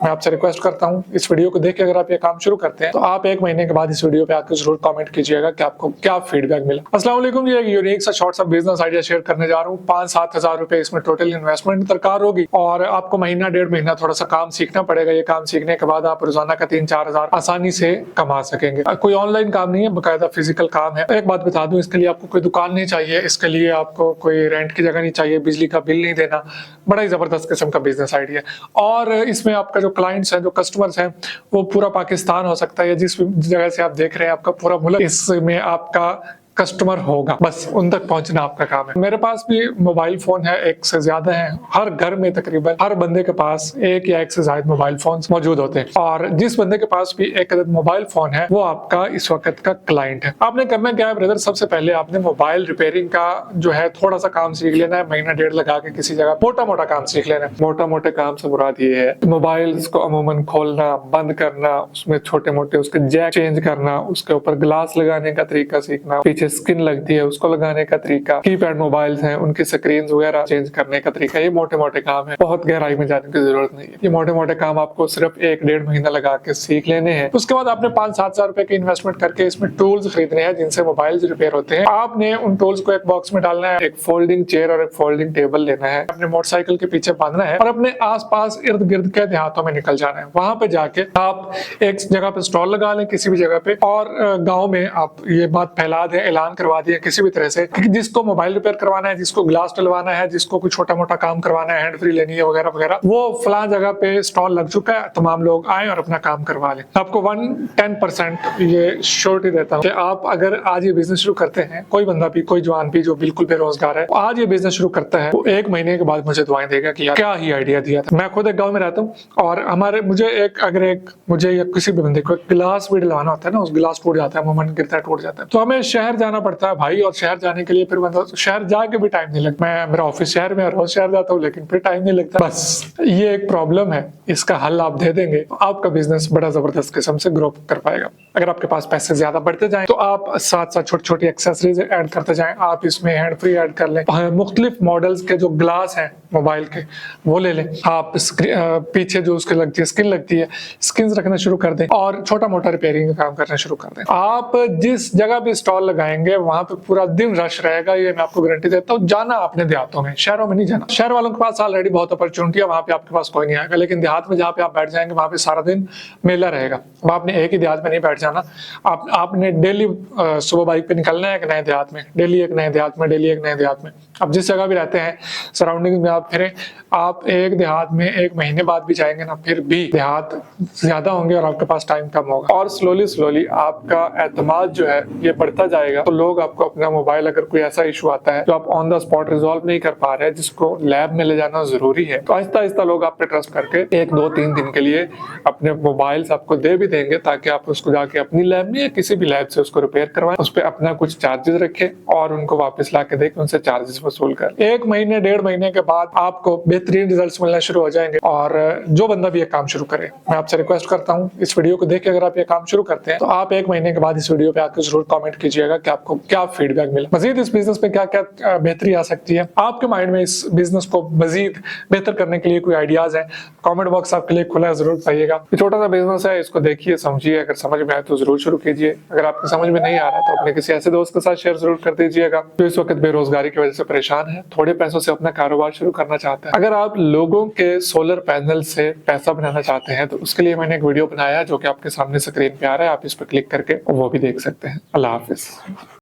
मैं आपसे रिक्वेस्ट करता हूँ इस वीडियो को देख के अगर आप ये काम शुरू करते हैं तो आप 1 महीने के बाद इस वीडियो पे आकर जरूर कमेंट कीजिएगा कि आपको क्या फीडबैक मिला। अस्सलाम वालेकुम जी, एक यूनिक सा शॉर्ट सा बिजनेस आइडिया शेयर करने जा रहा हूँ। 5-7 हजार रुपए इसमें टोटल इन्वेस्टमेंट दरकार होगी और आपको महीना 1.5 महीना थोड़ा सा काम सीखना पड़ेगा। ये काम सीखने के बाद आप रोजाना का 3-4 हजार आसानी से कमा सकेंगे। कोई ऑनलाइन काम नहीं है, बाकायदा फिजिकल काम है। एक बात बता दूं, इसके लिए आपको कोई दुकान नहीं चाहिए, इसके लिए आपको कोई रेंट की जगह नहीं चाहिए, बिजली का बिल नहीं देना। बड़ा ही जबरदस्त किस्म का बिजनेस आइडिया और इसमें आपका जो क्लाइंट्स है, जो कस्टमर्स हैं, वो पूरा पाकिस्तान हो सकता है, जिस जगह से आप देख रहे हैं आपका पूरा मुल्क इसमें आपका कस्टमर होगा। बस उन तक पहुंचना आपका काम है। मेरे पास भी मोबाइल फोन है, एक से ज्यादा है। हर घर में तकरीबन हर बंदे के पास एक या एक से ज्यादा मोबाइल फोन मौजूद होते हैं और जिस बंदे के पास भी एक अदद मोबाइल फोन है वो आपका इस वक्त का क्लाइंट है। आपने करना क्या है ब्रदर, सबसे पहले आपने मोबाइल रिपेयरिंग का जो है थोड़ा सा काम सीख लेना है। महीना 1.5 लगा के किसी जगह मोटा मोटा काम सीख लेना है। मोटा मोटे काम से मुराद ये है मोबाइल को अमूमन खोलना, बंद करना, उसमें छोटे मोटे उसके जैक चेंज करना, उसके ऊपर ग्लास लगाने का तरीका सीखना, पीछे स्किन लगती है उसको लगाने का तरीका, कीपैड मोबाइल्स हैं उनकी स्क्रीन वगैरह चेंज करने का तरीका। ये मोटे मोटे काम है, बहुत गहराई में जाने की जरूरत नहीं है। ये मोटे मोटे काम आपको सिर्फ 1-1.5 महीना लगा के सीख लेने हैं। उसके बाद आपने 5-7 हजार रुपए की इन्वेस्टमेंट करके इसमें टूल्स खरीदने हैं जिनसे मोबाइल रिपेयर होते हैं। आपने उन टूल्स को एक बॉक्स में डालना है, एक फोल्डिंग चेयर और एक फोल्डिंग टेबल लेना है, अपने मोटरसाइकिल के पीछे बांधना है और अपने आसपास इर्द गिर्द के देहातों में निकल जाना है। वहां पे जाके आप एक जगह पे स्टॉल लगा लें, किसी भी जगह पे, और गाँव में आप ये बात फैला दें, ऐलान करवा दिया किसी भी तरह से कि जिसको मोबाइल रिपेयर करवाना है, जिसको ग्लास डलवाना है, जिसको कोई छोटा मोटा काम करवाना है, हैंड फ्री लेनी है वगैरह वगैरह, वो फलां जगह पे स्टॉल लग चुका है, तमाम लोग आए और अपना काम करवा लें। आपको 110% ये श्योरिटी देता हूँ कि आप अगर आज ये बिजनेस शुरू करते हैं, कोई बंदा भी, कोई जवान भी जो बिल्कुल बेरोजगार है, आज ये बिजनेस शुरू करता है, वो 1 महीने के बाद मुझे दुआएं देगा कि यार क्या ही आइडिया दिया था। मैं खुद एक गाँव में रहता हूँ और मुझे या किसी भी बंदे को गिलास भी डलवाना होता है ना, उस गिलास टूट जाता है, मोमेंट गिरता है, टूट जाता है, तो हमें शहर जाना पड़ता है भाई। और शहर जाने के लिए फिर मतलब शहर जाके भी टाइम नहीं लगता। मेरा ऑफिस शहर में, रोज शहर जाता हूँ लेकिन फिर टाइम नहीं लगता। बस ये एक प्रॉब्लम है, इसका हल आप दे देंगे तो आपका बिजनेस बड़ा जबरदस्त किस्म से ग्रो कर पाएगा। अगर आपके पास पैसे ज्यादा बढ़ते जाएं तो आप साथ साथ छोटी छोटी एक्सेसरीज ऐड करते जाएं। आप इसमें हैंड फ्री ऐड कर लें, मुख्तलिफ मॉडल्स के जो ग्लास हैं मोबाइल के वो ले लें। आप पीछे जो उसके लगती है स्किन लगती है, स्किन रखना शुरू कर दें और छोटा मोटा रिपेयरिंग का काम करना शुरू कर दें। आप जिस जगह भी स्टॉल लगाएंगे वहां पे पूरा दिन रश रहेगा, ये मैं आपको गारंटी देता हूँ। जाना आपने देहातों में, शहरों में नहीं जाना। शहर वालों के पास ऑलरेडी बहुत अपॉर्चुनिटी है, वहां पे आपके पास कोई नहीं आएगा, लेकिन देहात में जहाँ पे आप बैठ जाएंगे वहां पे सारा दिन मेला रहेगा। अब आपने एक ही देहात में नहीं बैठ जाना, आपने डेली सुबह बाइक पे निकलना है एक नए देहात में, डेली एक नए देहात में, डेली एक नए देहात में। अब जिस जगह भी रहते हैं सराउंडिंग में आप फिरें, आप एक देहात में 1 महीने बाद भी जाएंगे ना, फिर भी देहात ज्यादा होंगे और आपके पास टाइम कम होगा और स्लोली आपका एतमाद जो है ये बढ़ता जाएगा। तो लोग आपको अपना मोबाइल, अगर कोई ऐसा इशू आता है जो आप ऑन द स्पॉट रिजॉल्व नहीं कर पा रहे हैं, जिसको लैब में ले जाना जरूरी है, तो आहिस्ता आहिस्ता लोग आप पे ट्रस्ट करके 1-2-3 दिन के लिए अपने मोबाइल्स आपको दे भी देंगे ताकि आप उसको जाके अपनी लैब में या किसी भी लैब से उसको रिपेयर करवाएं, उस पर अपना कुछ चार्जेस रखें और उनको वापस ला के देखें, उनसे चार्जेस वसूल कर। 1 महीने 1.5 महीने के बाद आपको बेहतरीन रिजल्ट्स मिलना शुरू हो जाएंगे। और जो बंदा भी ये काम शुरू करे, मैं आपसे रिक्वेस्ट करता हूँ इस वीडियो को देख के अगर आप ये काम शुरू करते हैं तो आप 1 महीने के बाद इस वीडियो पे आकर जरूर कमेंट कीजिएगा कि आपको क्या फीडबैक मिला, मजीद इस बिजनेस में क्या क्या बेहतरी आ सकती है, आपके माइंड में इस बिजनेस को मजीद बेहतर करने के लिए कोई आइडियाज है। कमेंट बॉक्स आपके लिए खुला है, जरूर पाइएगा। छोटा सा बिजनेस है, इसको देखिए, समझिए, अगर समझ में आए तो जरूर शुरू कीजिए। अगर आपको समझ में नहीं आ रहा तो अपने किसी ऐसे दोस्त के साथ शेयर जरूर कर दीजिएगा जो इस वक्त बेरोजगारी की वजह से परेशान है, थोड़े पैसों से अपना कारोबार शुरू करना चाहता है। अगर आप लोगों के सोलर पैनल से पैसा बनाना चाहते हैं तो उसके लिए मैंने एक वीडियो बनाया जो कि आपके सामने स्क्रीन पे आ रहा है, आप इस पर क्लिक करके वो भी देख सकते हैं। अल्लाह हाफिज।